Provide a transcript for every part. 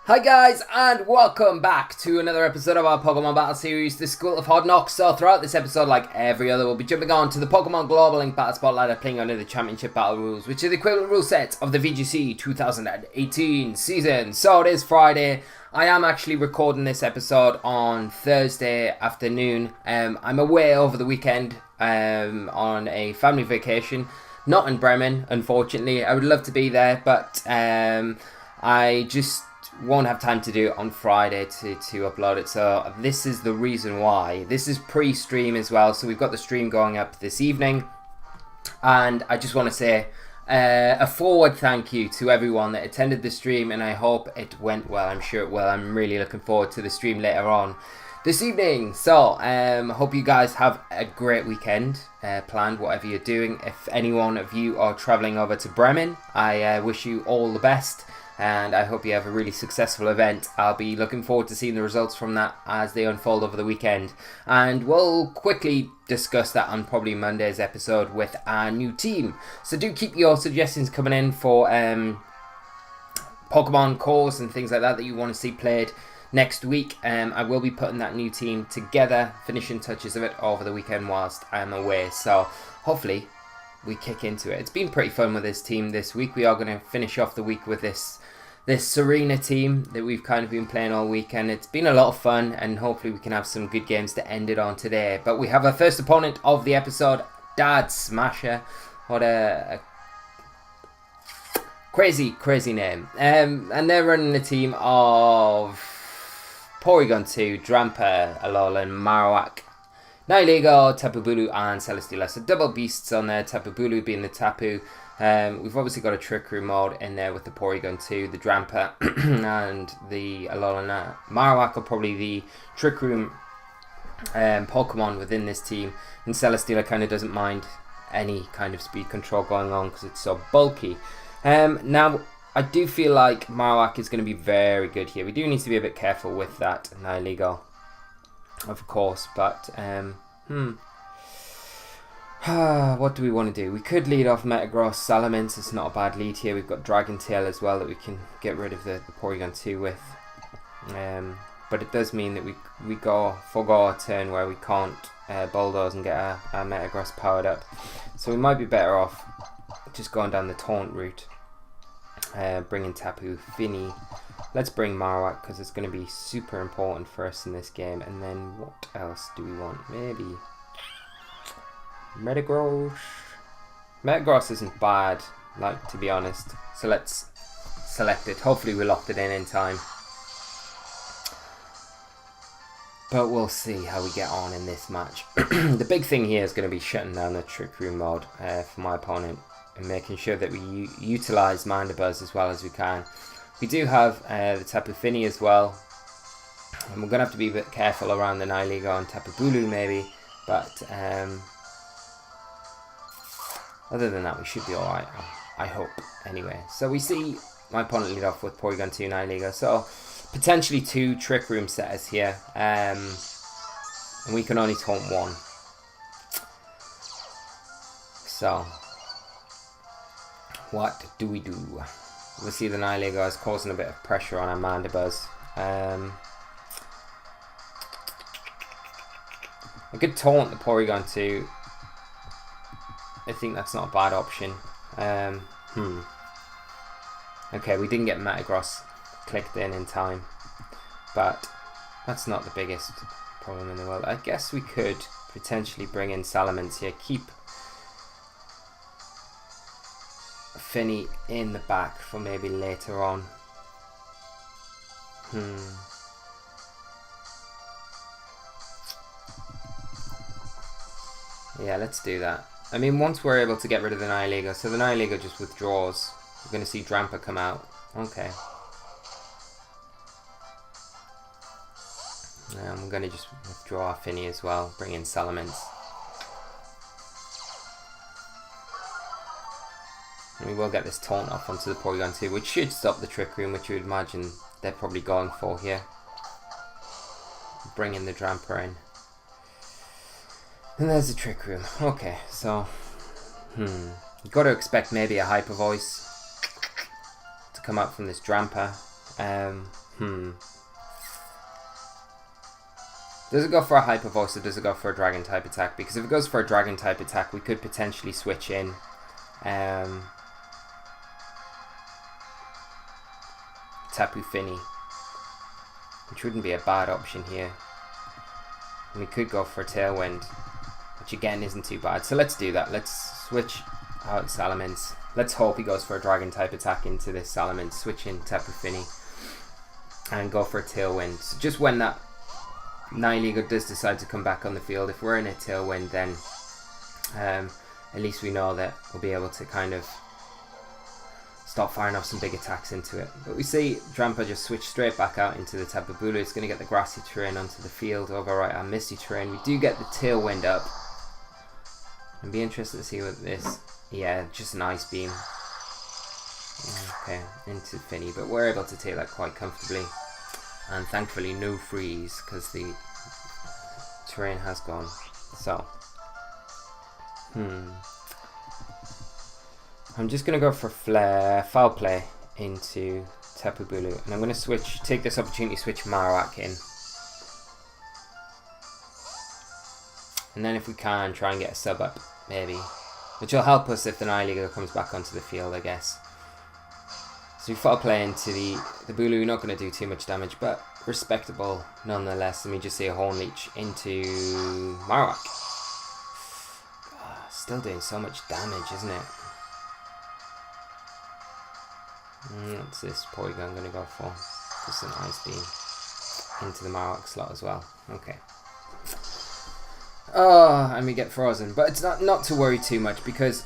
Hi guys, and welcome back to another episode of our Pokemon Battle Series, the School of Hard Knocks. So throughout this episode, like every other, we'll be jumping on to the Pokemon Global Link Battle Spotlight, playing under the Championship Battle rules, which are the equivalent rule set of the VGC 2018 season. So it is Friday. I am actually recording this episode on Thursday afternoon. I'm away over the weekend on a family vacation, not in Bremen, unfortunately. I would love to be there, but I just won't have time to do it on Friday to upload it, so this is the reason why. This is pre-stream as well, so we've got the stream going up this evening, and I just want to say a forward thank you to everyone that attended the stream, and I hope it went well. I'm sure it will. I'm really looking forward to the stream later on this evening. So hope you guys have a great weekend planned, whatever you're doing. If any one of you are traveling over to Bremen, I wish you all the best, and I hope you have a really successful event. I'll be looking forward to seeing the results from that as they unfold over the weekend. And we'll quickly discuss that on probably Monday's episode with our new team. So do keep your suggestions coming in for Pokemon cores and things like that you want to see played next week. I will be putting that new team together, finishing touches of it over the weekend whilst I'm away. So hopefully we kick into it. It's been pretty fun with this team this week. We are going to finish off the week with this Tsareena team that we've kind of been playing all weekend. It's been a lot of fun, and hopefully we can have some good games to end it on today. But we have our first opponent of the episode, Dad Smasher. What a crazy name. And they're running a team of Porygon 2, Drampa, Alolan, Marowak, Nihilego, Tapu Bulu, and Celesteela. So double beasts on there, Tapu Bulu being the Tapu. We've obviously got a Trick Room mode in there with the Porygon 2, the Drampa, and the Alolan. Marowak are probably the Trick Room Pokemon within this team, and Celesteela kind of doesn't mind any kind of speed control going on because it's so bulky. Now, I do feel like Marowak is going to be very good here. We do need to be a bit careful with that Nihilego, of course, but what do we want to do? We could lead off Metagross, Salamence. It's not a bad lead here. We've got Dragon Tail as well that we can get rid of the Porygon 2 with. But it does mean that we forgo a turn where we can't bulldoze and get our Metagross powered up. So we might be better off just going down the taunt route, bringing Tapu Fini. Let's bring Marowak because it's going to be super important for us in this game. And then what else do we want? Maybe Metagross. Metagross isn't bad, like, to be honest. So let's select it. Hopefully we locked it in time. But we'll see how we get on in this match. The big thing here is going to be shutting down the Trick Room mode for my opponent and making sure that we utilise Mandibuzz as well as we can. We do have the Tapu Fini as well, and we're going to have to be a bit careful around the Nihilego and Tapu Bulu maybe, but other than that we should be alright, I hope, anyway. So we see my opponent lead off with Porygon 2 Nihilego, so potentially 2 Trick Room setters here, and we can only taunt 1. So what do we do? We'll see the Nihilego is causing a bit of pressure on our Mandibuzz. I could taunt the Porygon 2. I think that's not a bad option. Okay, we didn't get Metagross clicked in time, but that's not the biggest problem in the world. I guess we could potentially bring in Salamence here, keep Fini in the back for maybe later on. Yeah, let's do that. I mean, once we're able to get rid of the Nihilego, so the Nihilego just withdraws. We're going to see Drampa come out. Okay. I'm going to just withdraw Fini as well, bring in Salamence. And we will get this taunt off onto the Porygon 2, which should stop the Trick Room, which you would imagine they're probably going for here. Bring in the Drampa in. And there's the Trick Room. Okay, so you've got to expect maybe a Hyper Voice to come out from this Drampa. Does it go for a Hyper Voice or does it go for a Dragon type attack? Because if it goes for a Dragon type attack, we could potentially switch in Tapu Fini, which wouldn't be a bad option here. And we could go for a Tailwind, which again isn't too bad. So let's do that. Let's switch out Salamence. Let's hope he goes for a Dragon type attack into this Salamence. Switch in Tapu Fini and go for a Tailwind. So just when that Nihilego does decide to come back on the field, if we're in a Tailwind, then at least we know that we'll be able to kind of start firing off some big attacks into it. But we see Drampa just switch straight back out into the Tapu Bulu. It's going to get the grassy terrain onto the field, overwrite our misty terrain. We do get the Tailwind up. I'd be interested to see what this... Yeah, just an Ice Beam. Okay, into Fini, but we're able to take that quite comfortably. And thankfully no freeze, because the terrain has gone. So, I'm just going to go for Foul Play into Tapu Bulu. And I'm going to take this opportunity to switch Marowak in. And then if we can, try and get a sub up, maybe. Which will help us if the Nihilego comes back onto the field, I guess. So we Foul Play into the Bulu. Not going to do too much damage, but respectable nonetheless. Let me just see a Horn Leech into Marowak. Still doing so much damage, isn't it? What's this Porygon going to go for? Just an Ice Beam into the Marowak slot as well. Okay. Oh, and we get frozen, but it's not to worry too much because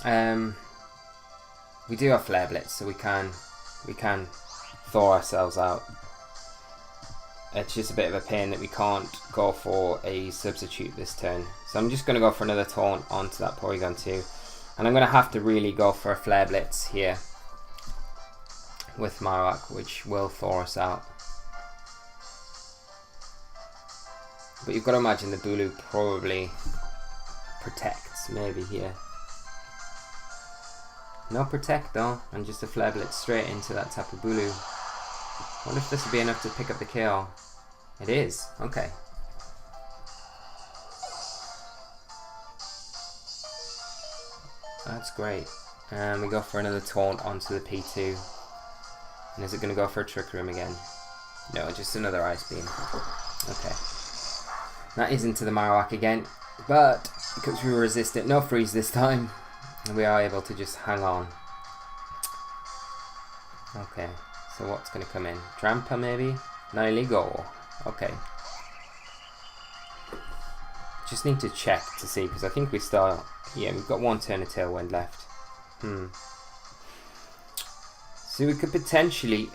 we do have Flare Blitz, so we can thaw ourselves out. It's just a bit of a pain that we can't go for a substitute this turn. So I'm just going to go for another taunt onto that Porygon 2, and I'm going to have to really go for a Flare Blitz here with Marowak, which will thaw us out. But you've got to imagine the Bulu probably protects, maybe here. No Protect though, and just a Flare Blitz straight into that Tapu Bulu. I wonder if this will be enough to pick up the KO. It is, okay. That's great. And we go for another taunt onto the P2. And is it going to go for a Trick Room again? No, just another Ice Beam. Okay. That is into the Marowak again, but because we resist it, no freeze this time, and we are able to just hang on. Okay, so what's going to come in? Drampa maybe? Nihilego. Okay. Just need to check to see, because I think we start... Yeah, we've got one turn of Tailwind left. So we could potentially...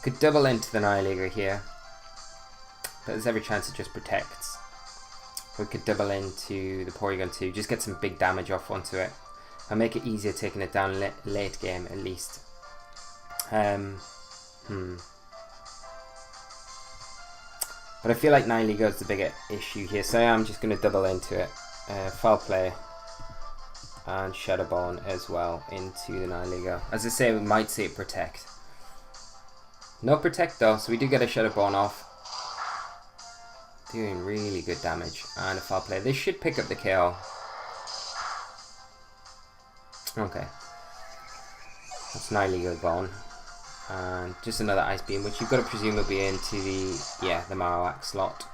Could double into the Nihilego here, but there's every chance it just protects. We could double into the Porygon 2, just get some big damage off onto it, and make it easier taking it down late game at least. But I feel like Nihilego is the bigger issue here, so I'm just going to double into it. Foul Play and Shadow Bone as well into the Nihilego. As I say, we might see it protect. No Protect though, so we do get a Shadow Bone off. Doing really good damage. And a Foul Play. This should pick up the KO. Okay. That's Nihilego gone. And just another Ice Beam, which you've got to presume will be into the Marowak slot.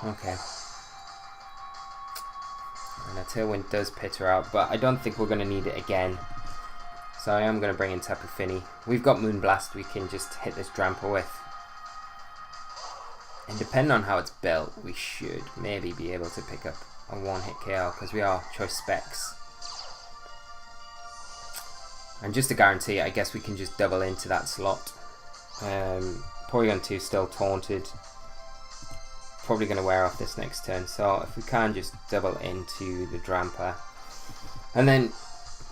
Okay. And a Tailwind does pitter out, but I don't think we're going to need it again. So I am going to bring in Tapu Fini. We've got Moonblast we can just hit this Drampa with. And depending on how it's built, we should maybe be able to pick up a one-hit KO, because we are Choice Specs. And just to guarantee, I guess we can just double into that slot. Porygon 2 still taunted. Probably going to wear off this next turn. So if we can just double into the Drampa. And then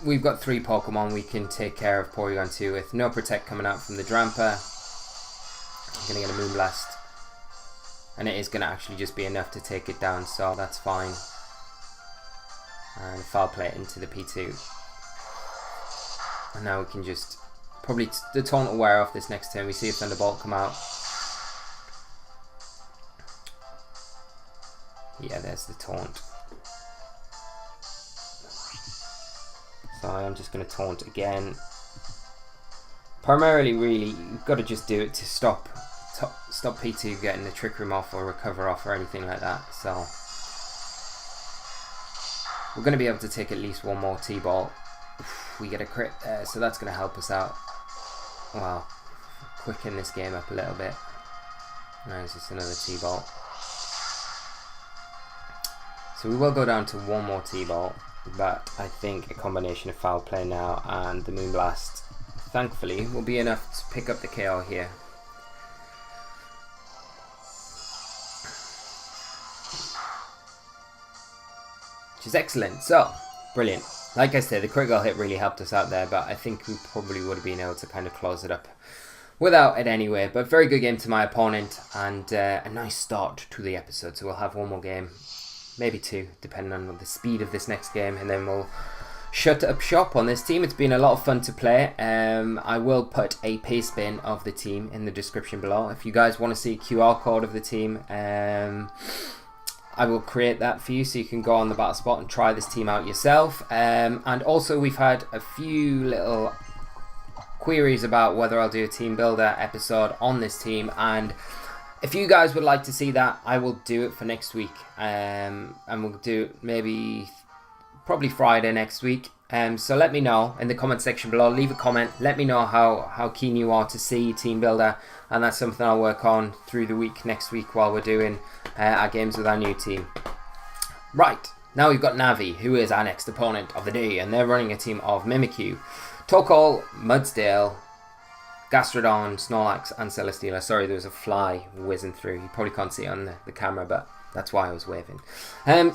we've got 3 Pokemon we can take care of Porygon 2 with. No Protect coming out from the Drampa. I'm going to get a Moonblast. And it is going to actually just be enough to take it down, so that's fine. And foul play it into the P2. And now we can just... Probably the taunt will wear off this next turn. We see a Thunderbolt come out. Yeah, there's the taunt. So I'm just going to taunt again. Primarily, really, you've got to just do it to stop P2 getting the Trick Room off or recover off or anything like that. So we're going to be able to take at least one more T-ball. We get a crit there, so that's going to help us out. Wow, quicken this game up a little bit. There's just another T-ball. So we will go down to one more T-ball, but I think a combination of foul play now and the Moonblast, thankfully, will be enough to pick up the KO here. Which is excellent. So, brilliant. Like I said, the critical hit really helped us out there, but I think we probably would have been able to kind of close it up without it anyway. But very good game to my opponent, and a nice start to the episode. So we'll have one more game. Maybe two, depending on the speed of this next game, and then we'll shut up shop on this team. It's been a lot of fun to play. I will put a Pastebin of the team in the description below. If you guys want to see a QR code of the team, I will create that for you so you can go on the battle spot and try this team out yourself. And also we've had a few little queries about whether I'll do a team builder episode on this team, and if you guys would like to see that, I will do it for next week. And we'll do it probably Friday next week. So let me know in the comment section below. Leave a comment. Let me know how keen you are to see Team Builder. And that's something I'll work on through the week next week while we're doing our games with our new team. Right, now we've got Navi, who is our next opponent of the day. And they're running a team of Mimikyu, Torkoal, Mudsdale, Gastrodon, Snorlax and Celesteela. Sorry, there was a fly whizzing through. You probably can't see it on the camera, but that's why I was waving.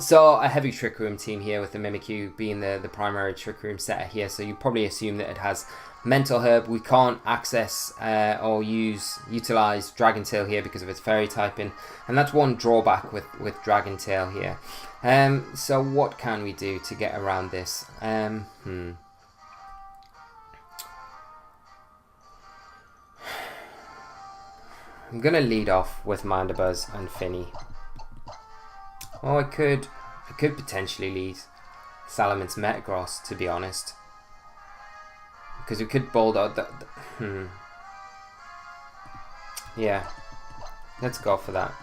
So a heavy Trick Room team here with the Mimikyu being the primary Trick Room setter here. So you probably assume that it has Mental Herb. We can't access or utilize Dragon Tail here because of its fairy typing. And that's one drawback with Dragon Tail here. So what can we do to get around this? I'm going to lead off with Mandibuzz and Finny. Oh, I could potentially lead Salamence Metagross, to be honest. Because we could Bulldog... Yeah, let's go for that.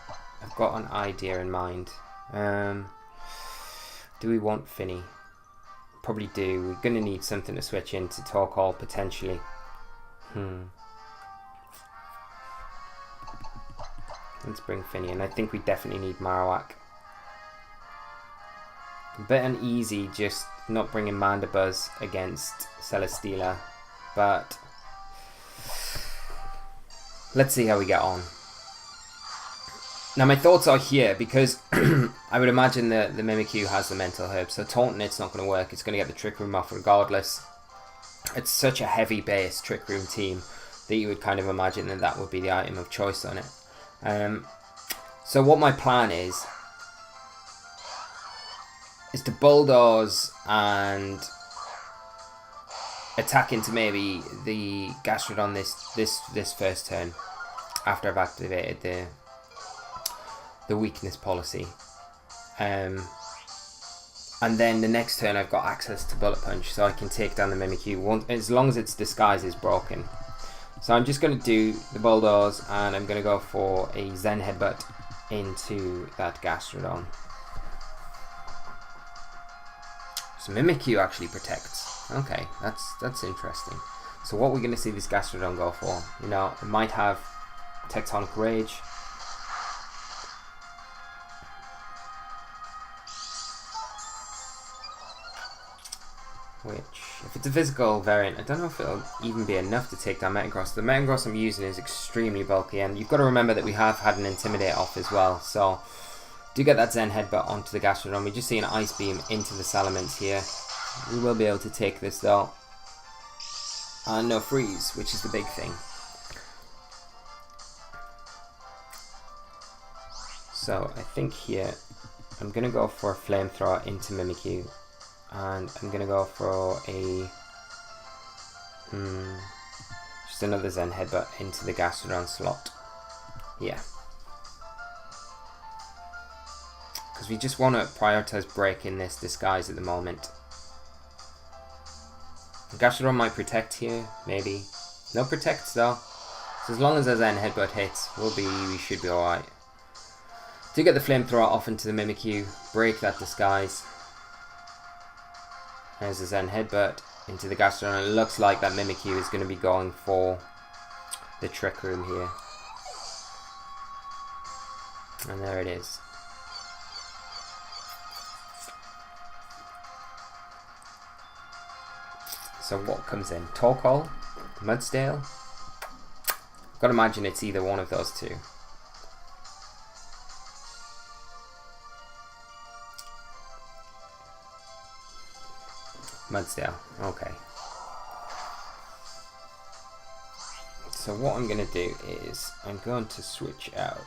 I've got an idea in mind. Do we want Finny? Probably do. We're going to need something to switch into Torkoal, potentially. Let's bring Finny in. I think we definitely need Marowak. A bit uneasy just not bringing Mandibuzz against Celesteela, but let's see how we get on. Now my thoughts are here because I would imagine that the Mimikyu has the Mental Herb, so taunting it's not going to work. It's going to get the Trick Room off regardless. It's such a heavy base Trick Room team that you would kind of imagine that would be the item of choice on it. So what my plan is to bulldoze and attack into maybe the Gastrodon this first turn after I've activated the weakness policy, and then the next turn I've got access to Bullet Punch, so I can take down the Mimikyu as long as its disguise is broken. So I'm just going to do the Bulldoze, and I'm going to go for a Zen Headbutt into that Gastrodon. So Mimikyu actually protects. Okay, that's interesting. So what we're going to see this Gastrodon go for? You know, it might have Tectonic Rage. Which, if it's a physical variant, I don't know if it'll even be enough to take down Metagross. The Metagross I'm using is extremely bulky, and you've got to remember that we have had an Intimidate off as well. So, do get that Zen Headbutt onto the Gastrodon. We just see an Ice Beam into the Salamence here. We will be able to take this though. And no freeze, which is the big thing. So I think here I'm going to go for a flamethrower into Mimikyu, and I'm going to go for a just another Zen Headbutt into the Gastrodon slot. Yeah. Because we just want to prioritize breaking this disguise at the moment. Gastrodon might protect here, maybe. No protects though. So as long as a Zen Headbutt hits, we should be alright. Do get the flamethrower off into the Mimikyu, break that disguise. There's a Zen Headbutt into the Gastrodon. It looks like that Mimikyu is going to be going for the Trick Room here. And there it is. So what comes in? Torkoal? Mudsdale? Gotta imagine it's either one of those two. Mudsdale, okay. So what I'm going to do is I'm going to switch out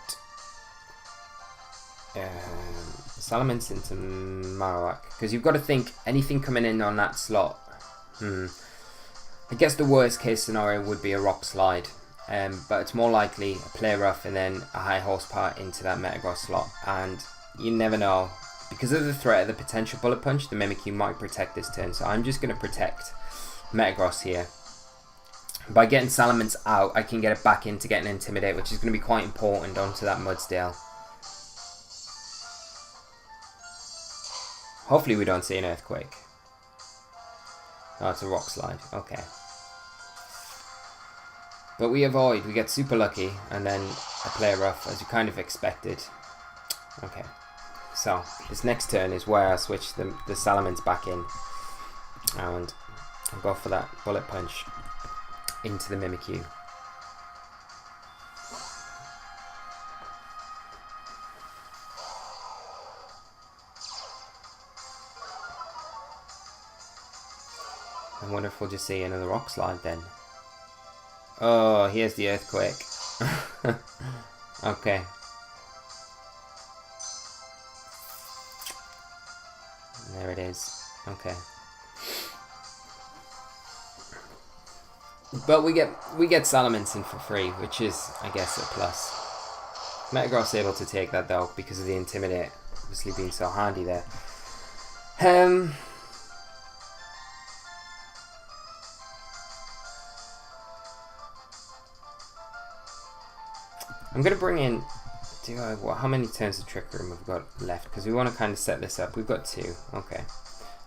Salamence into Marowak, because you've got to think anything coming in on that slot. I guess the worst case scenario would be a Rock Slide, but it's more likely a Play Rough and then a High Horsepower into that Metagross slot, and you never know. Because of the threat of the potential Bullet Punch, the Mimikyu might protect this turn, so I'm just going to protect Metagross here. By getting Salamence out, I can get it back in to get an Intimidate, which is going to be quite important onto that Mudsdale. Hopefully we don't see an Earthquake. Oh, it's a Rock Slide, okay. But we avoid, we get super lucky, and then a Play Rough, as you kind of expected. Okay. So, this next turn is where I switch the Salamence back in, and I'll go for that Bullet Punch into the Mimikyu. I wonder if we'll just see another Rock Slide then. Oh, here's the Earthquake. Okay. There it is. Okay. But we get Salamence in for free, which is, I guess, a plus. Metagross able to take that though because of the Intimidate, obviously being so handy there. I'm gonna bring in. How many turns of Trick Room have we got left? Because we want to kind of set this up. We've got 2. Okay.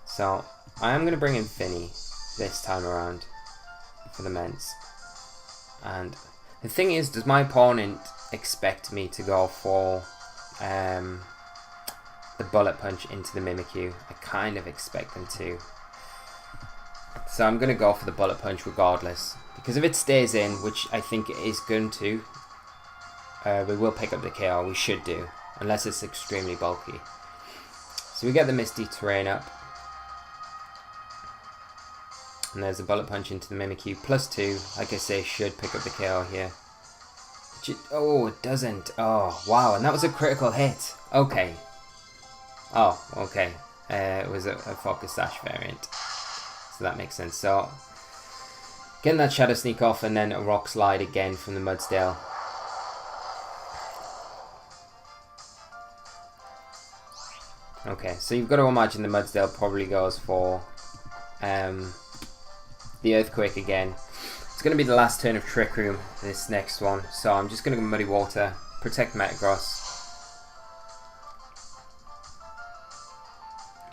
So, I am going to bring in Finny this time around for the men's. And the thing is, does my opponent expect me to go for the Bullet Punch into the Mimikyu? I kind of expect them to. So I'm going to go for the Bullet Punch regardless. Because if it stays in, which I think it is going to, we will pick up the KO, we should do, unless it's extremely bulky. So we get the Misty Terrain up, and there's a Bullet Punch into the Mimikyu, +2, like I say, should pick up the KO here. Oh, it doesn't, oh, wow, and that was a critical hit, okay. Oh, okay, it was a Focus Sash variant, so that makes sense. So, getting that Shadow Sneak off, and then a Rock Slide again from the Mudsdale. Okay, so you've got to imagine the Mudsdale probably goes for the Earthquake again. It's going to be the last turn of Trick Room, this next one. So I'm just going to go Muddy Water, protect Metagross.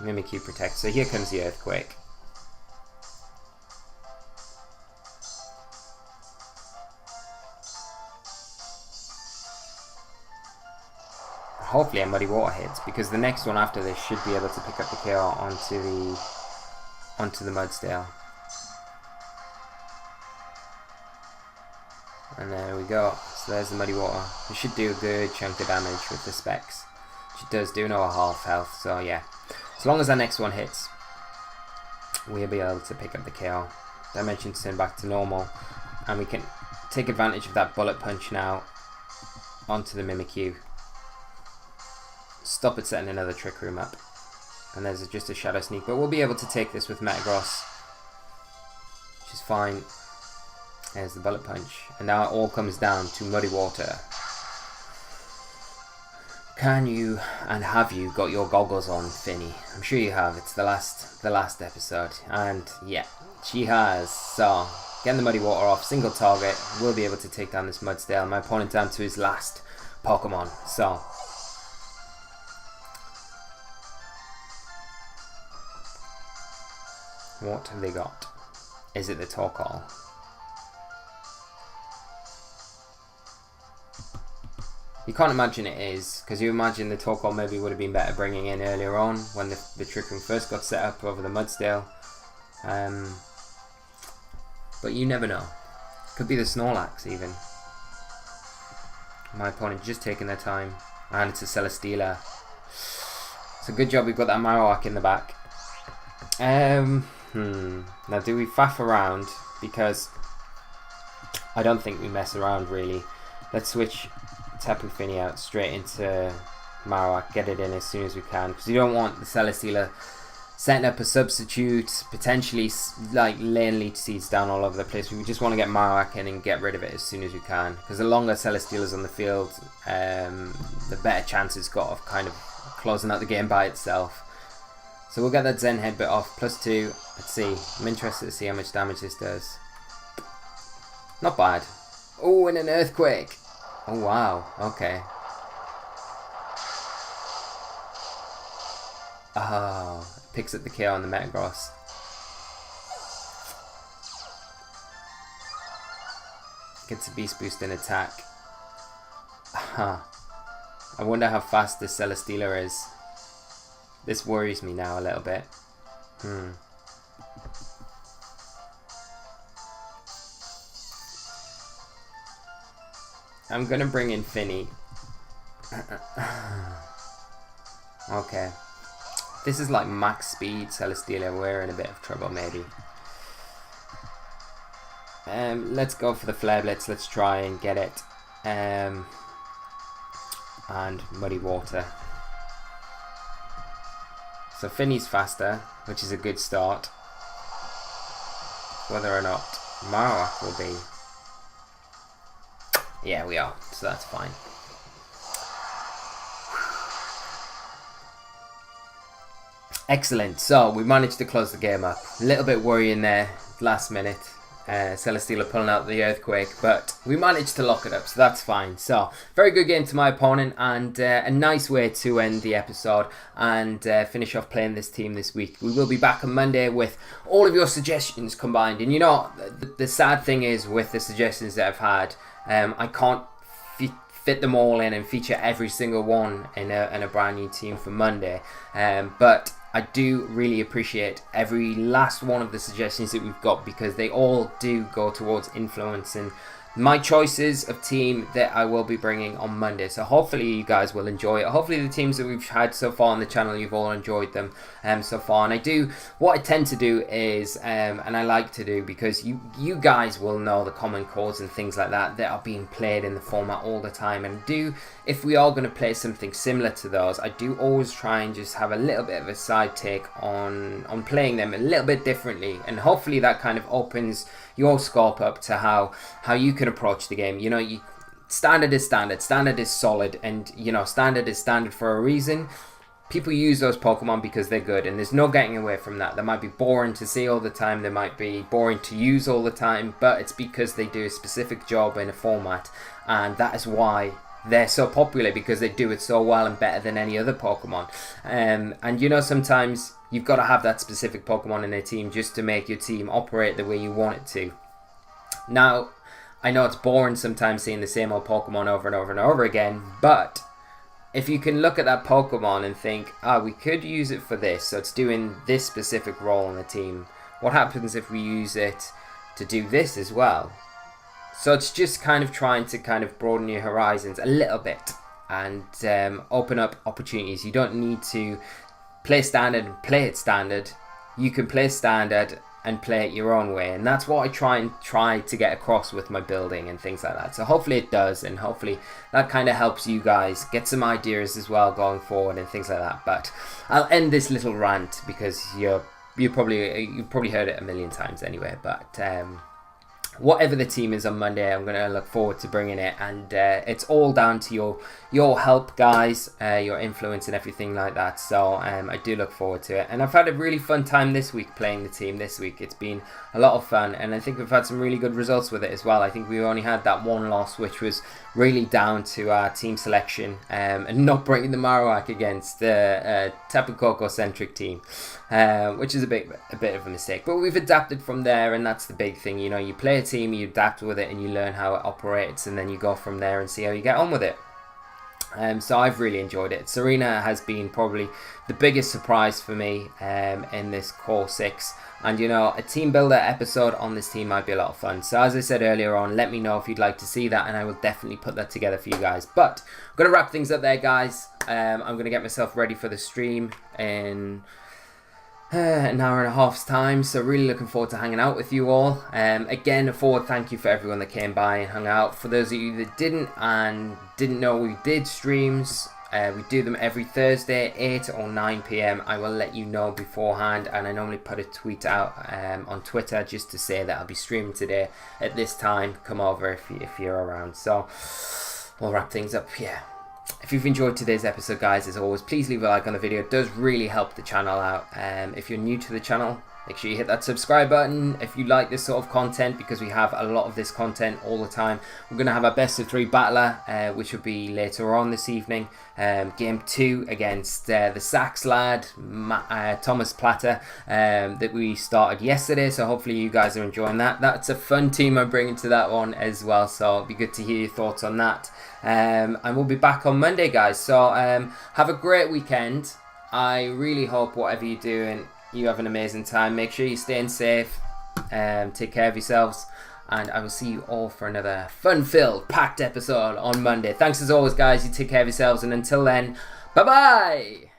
Mimikyu protect. So here comes the Earthquake. Hopefully a Muddy Water hits, because the next one after this should be able to pick up the KO onto the Mudsdale. And there we go. So there's the Muddy Water. It should do a good chunk of damage with the specs. Which it does do no half health, so yeah. As long as that next one hits, we'll be able to pick up the KO. Dimension turn back to normal. And we can take advantage of that Bullet Punch now onto the Mimikyu. stop it setting another Trick Room up. And there's just a Shadow Sneak, but we'll be able to take this with Metagross, which is fine. There's the Bullet Punch, and now it all comes down to Muddy Water. Can you and have you got your goggles on, Finny? I'm sure you have. It's the last episode, and yeah, she has. So getting the Muddy Water off, single target, we'll be able to take down this Mudsdale. My opponent down to his last Pokemon. So what have they got? Is it the Torkoal? You can't imagine it is, because you imagine the Torkoal maybe would have been better bringing in earlier on when the Trick Room first got set up over the Mudsdale. But you never know. Could be the Snorlax even. My opponent just taking their time, and it's a Celesteela. It's a good job we've got that Marowak in the back. Now do we faff around? Because I don't think we mess around really. Let's switch Tapu Fini out straight into Marowak, get it in as soon as we can, because you don't want the Celesteela setting up a substitute, potentially like laying Leech Seeds down all over the place. We just want to get Marowak in and get rid of it as soon as we can, because the longer Celesteela's on the field, the better chance it's got of kind of closing out the game by itself. So we'll get that Zen Headbutt off, +2. Let's see. I'm interested to see how much damage this does. Not bad. Oh, and an Earthquake. Oh, wow. Okay. Oh, picks up the KO on the Metagross. Gets a Beast Boost in attack. I wonder how fast this Celesteela is. This worries me now a little bit. I'm gonna bring in Finny. Okay. This is like max speed Celesteela. We're in a bit of trouble maybe. Let's go for the Flare Blitz. Let's try and get it. And Muddy Water. So Finny's faster, which is a good start. Whether or not Marowak will be. Yeah, we are, so that's fine. Excellent, so we managed to close the game up. A little bit worrying there, last minute. Celesteela pulling out the Earthquake, but we managed to lock it up, so that's fine. So, very good game to my opponent, and a nice way to end the episode and finish off playing this team this week. We will be back on Monday with all of your suggestions combined, and you know, the sad thing is with the suggestions that I've had, I can't fit them all in and feature every single one in a brand new team for Monday, but I do really appreciate every last one of the suggestions that we've got, because they all do go towards influencing my choices of team that I will be bringing on Monday. So hopefully you guys will enjoy it. Hopefully the teams that we've had so far on the channel, you've all enjoyed them so far. And what I tend to do is, and I like to do, because you guys will know the common chords and things like that are being played in the format all the time. And if we are going to play something similar to those, I do always try and just have a little bit of a side take on playing them a little bit differently. And hopefully that kind of opens your scope up to how you can approach the game. You know, standard is standard. Standard is solid, and you know, standard is standard for a reason. People use those Pokemon because they're good, and there's no getting away from that. They might be boring to see all the time, they might be boring to use all the time, but it's because they do a specific job in a format, and that is why they're so popular, because they do it so well and better than any other Pokemon. And you know, sometimes you've got to have that specific Pokemon in a team just to make your team operate the way you want it to. Now, I know it's boring sometimes seeing the same old Pokemon over and over and over again, but if you can look at that Pokemon and think, we could use it for this, so it's doing this specific role in the team. What happens if we use it to do this as well? So it's just kind of trying to kind of broaden your horizons a little bit and open up opportunities. You don't need to play standard and play it standard. You can play standard and play it your own way. And that's what I try to get across with my building and things like that. So hopefully it does, and hopefully that kind of helps you guys get some ideas as well going forward and things like that. But I'll end this little rant because you've probably heard it a million times anyway. But whatever the team is on Monday, I'm going to look forward to bringing it, and it's all down to your help, guys, your influence and everything like that. So I do look forward to it, and I've had a really fun time this week playing the team this week. It's been a lot of fun, and I think we've had some really good results with it as well. I think we only had that one loss, which was really down to our team selection and not breaking the Marowak against the Tapu Koko centric team, which is a bit of a mistake. But we've adapted from there, and that's the big thing. You know, you play a team, you adapt with it, and you learn how it operates, and then you go from there and see how you get on with it. So I've really enjoyed it. Tsareena has been probably the biggest surprise for me in this Core 6. And you know, a team builder episode on this team might be a lot of fun. So as I said earlier on, let me know if you'd like to see that, and I will definitely put that together for you guys. But I'm going to wrap things up there, guys. I'm going to get myself ready for the stream in an hour and a half's time, so really looking forward to hanging out with you all. Again, a forward thank you for everyone that came by and hung out. For those of you that didn't know we did streams, we do them every Thursday, 8 or 9 p.m. I will let you know beforehand, and I normally put a tweet out on Twitter just to say that I'll be streaming today at this time. Come over if you're around. So we'll wrap things up here. If you've enjoyed today's episode, guys, as always, please leave a like on the video. It does really help the channel out. If you're new to the channel, make sure you hit that subscribe button if you like this sort of content, because we have a lot of this content all the time. We're going to have our best of 3 battler, which will be later on this evening. Game 2 against the Sax lad, Thomas Platter, that we started yesterday. So hopefully you guys are enjoying that. That's a fun team I'm bringing to that one as well. So it'll be good to hear your thoughts on that. And we'll be back on Monday, guys. So have a great weekend. I really hope whatever you're doing, you have an amazing time. Make sure you're staying safe. Take care of yourselves. And I will see you all for another fun-filled, packed episode on Monday. Thanks as always, guys. You take care of yourselves. And until then, bye-bye.